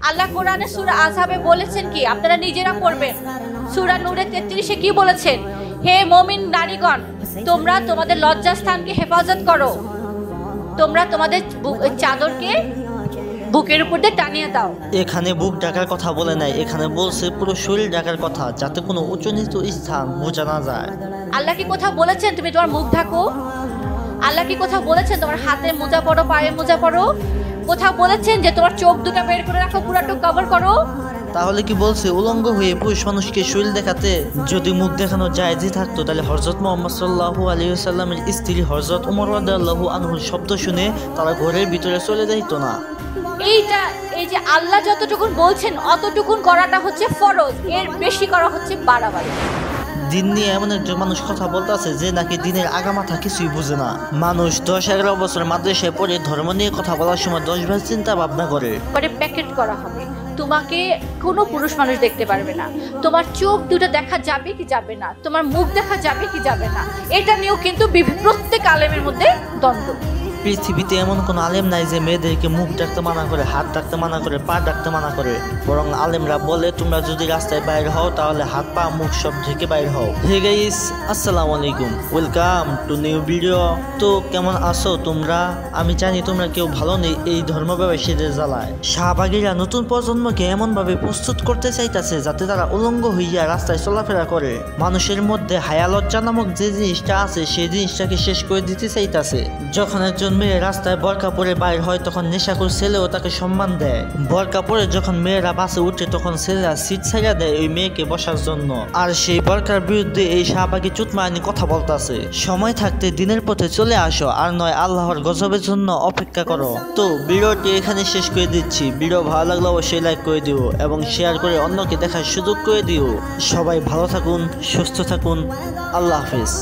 আল্লাহ কোরআনে সূরা আযহাবে বলেছেন কি, আপনারা নিজেরা পড়বেন। সূরা নূরে 33-এ কি বলেছেন? হে মুমিন নারীগণ, তোমরা তোমাদের লজ্জাস্থানকে হেফাজত করো, তোমরা তোমাদের চাদরকে বুকের উপর দিয়ে টানিয়ে দাও। এখানে বুক ঢাকার কথা বলে নাই, এখানে বলছে পুরো শরীর ঢাকার কথা, যাতে কোনো উঁচু নিচু স্থান বোঝা না যায়। আল্লাহ কি কোথাও বলেছেন তুমি তোমার মুখ ঢাকো? আল্লাহ কি কোথাও বলেছেন তোমার হাতে মোজা পরো, পায়ে মোজা পরো? কোথাও বলেছেন যে তোমার চোখ দুটো বের করে রাখো, পুরাটা কভার করো? তাহলে কি বলছে উলঙ্গ হয়ে পুরুষ মানুষকে শরীর দেখাতে? যদি মুখ দেখানো জায়েজই থাকতো তাহলে হযরত মুহাম্মদ সাল্লাল্লাহু আলাইহি ওয়াসাল্লামের স্ত্রী হযরত ওমর রাদিয়াল্লাহু আনহুর শব্দ শুনে তারা ঘরের ভিতরে চলে যাইতো না। এই যে আল্লাহ যতটুকুন বলছেন অতটুকুন করাটা হচ্ছে ফরজ, এর বেশি করা হচ্ছে বাড়াবাড়ি। দিন নিয়ে এমন একজন মানুষ কথা বলতেছে যে নাকি দিনের আগামাথা কিছুই বুঝে না। মানুষ 10-11 বছর মাদ্রাসায় পড়ে ধর্ম নিয়ে কথা বলার সময় 10 বার চিন্তা ভাবনা করে। পরে প্যাকেট করা হবে, তোমাকে কোনো পুরুষ মানুষ দেখতে পারবে না, তোমার চোখ দুটো দেখা যাবে কি যাবে না, তোমার মুখ দেখা যাবে কি যাবে না, এটা নিয়েও কিন্তু প্রত্যেক আলেমের মধ্যে দ্বন্দ্ব। পৃথিবীতে এমন কোন আলেম নাই যে মেয়েদেরকে মুখ ডাকতে মানা করে, হাত ডাকতে মানা করে, পা ডাকতে মানা করে। বরং আলেমরা বলে তোমরা যদি রাস্তায় বাইর হও তাহলে হাত পা মুখ সব ঢেকে বাইর হও। হে গাইস, আসসালামু আলাইকুম, ওয়েলকাম টু নিউ ভিডিও। তো কেমন আছো তোমরা? আমি জানি তোমরা কেউ ভালো নেই এই ধর্ম ব্যবসায়ীদের জ্বালায়। শাহবাগীরা নতুন প্রজন্মকে এমন ভাবে প্রস্তুত করতে চাইতেছে যাতে তারা উলঙ্গ হইয়া রাস্তায় চলাফেরা করে। মানুষের মধ্যে হায়া লজ্জা নামক যে জিনিসটা আছে সেই জিনিসটাকে শেষ করে দিতে চাইতেছে। যখন একজন মেয়ে রাস্তায় বোরকা পরে বাইর হয় তখন নেশাখোর ছেলেও তাকে সম্মান দেয়। বোরকা পরে যখন মেয়েরা বাসে উঠে তখন ছেলেরা সিট ছাইড়া দেয় ওই মেয়েকে বসার জন্য। আর সেই বোরকার বিরুদ্ধে এই শাহবাগী চুতমানি কথা বলতেছে। সময় থাকতে দিনের পথে চলে আসো, আর নয় আল্লাহর গজবের জন্য অপেক্ষা করো। তো ভিডিওটি এখানে শেষ করে দিচ্ছি। ভিডিও ভালো লাগলে অবশ্যই লাইক করে দিও এবং শেয়ার করে অন্যকে দেখার সুযোগ করে দিও। সবাই ভালো থাকুন, সুস্থ থাকুন, আল্লাহ হাফেজ।